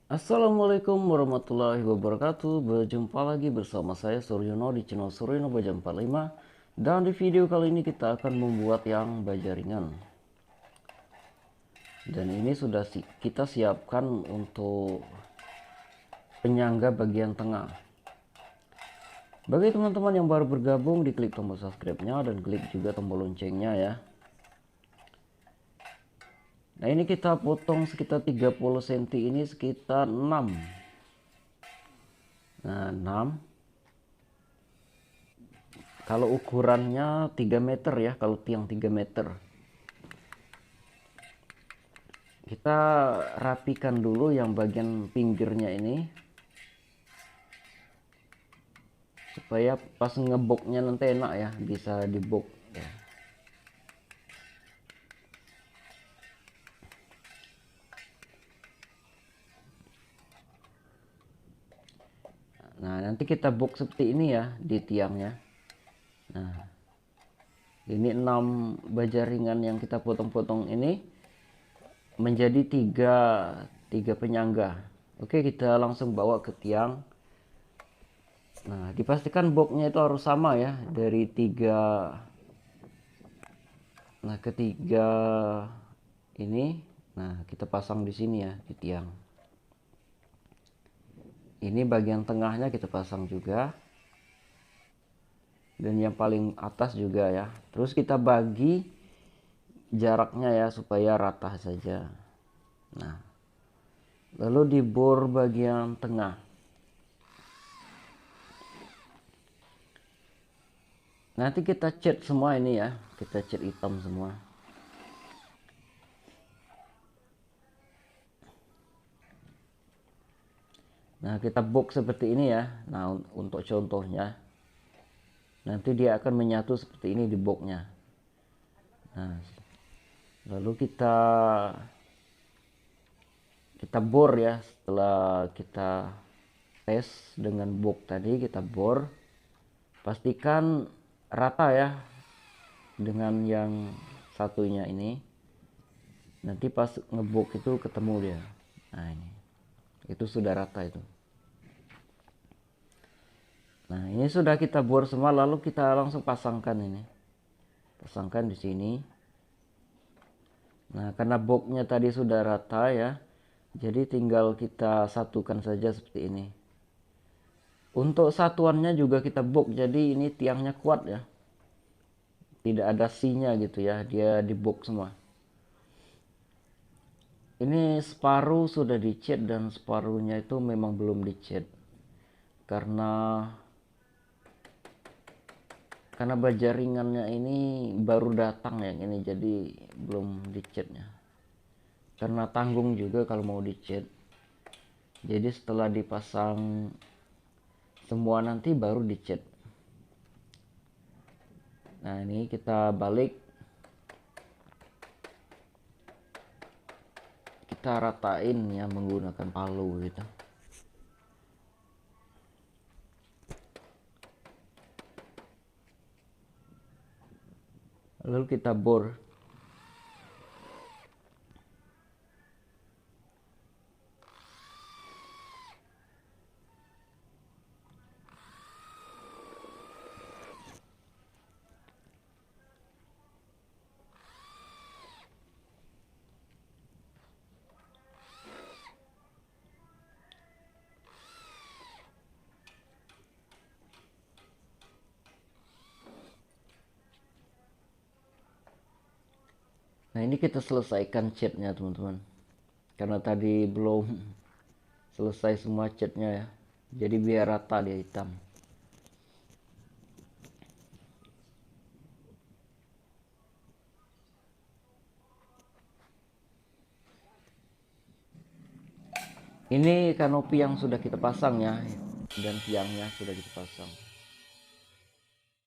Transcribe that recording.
Assalamualaikum warahmatullahi wabarakatuh. Berjumpa lagi bersama saya Suryono di channel Suryono Baja 45. Dan di video kali ini kita akan membuat yang baja ringan. Dan ini sudah kita siapkan untuk penyangga bagian tengah. Bagi teman-teman yang baru bergabung, diklik tombol subscribe-nya dan klik juga tombol loncengnya ya. Nah, ini kita potong sekitar 30 cm, ini sekitar 6. Nah, 6. Kalau ukurannya 3 meter ya, kalau tiang 3 meter. Kita rapikan dulu yang bagian pinggirnya ini. Supaya pas ngeboknya nanti enak ya, bisa dibok ya. Nah, nanti kita bok seperti ini ya di tiangnya. Nah, ini 6 baja ringan yang kita potong-potong ini menjadi tiga penyangga. Oke, kita langsung bawa ke tiang. Nah, dipastikan boknya itu harus sama ya, dari 3. Nah, ketiga ini, nah kita pasang di sini ya di tiang. Ini bagian tengahnya kita pasang juga. Dan yang paling atas juga ya. Terus kita bagi jaraknya ya supaya rata saja. Nah, lalu dibor bagian tengah. Nanti kita cat semua ini ya, kita cat hitam semua. Nah, kita box seperti ini ya. Nah, untuk contohnya nanti dia akan menyatu seperti ini di boxnya. Nah, lalu kita bor ya. Setelah kita tes dengan box tadi, kita bor, pastikan rata ya dengan yang satunya ini. Nanti pas ngebok itu ketemu dia. Nah, ini itu sudah rata itu. Nah, ini sudah kita bor semua, lalu kita langsung pasangkan ini. Pasangkan di sini. Nah, karena boxnya tadi sudah rata ya, jadi tinggal kita satukan saja seperti ini. Untuk satuannya juga kita box, jadi ini tiangnya kuat ya. Tidak ada C-nya gitu ya, dia di box semua. Ini separuh sudah dicat dan separuhnya itu memang belum dicat. Karena baja ringannya ini baru datang yang ini, jadi belum dicatnya. Karena tanggung juga kalau mau dicat. Jadi setelah dipasang semua nanti baru dicat. Nah, ini kita balik, kita ratain ya menggunakan palu gitu. Lalu kita bor. Nah, ini kita selesaikan catnya teman-teman, karena tadi belum selesai semua catnya ya, jadi biar rata dia hitam. Ini kanopi yang sudah kita pasang ya, dan tiangnya sudah kita pasang.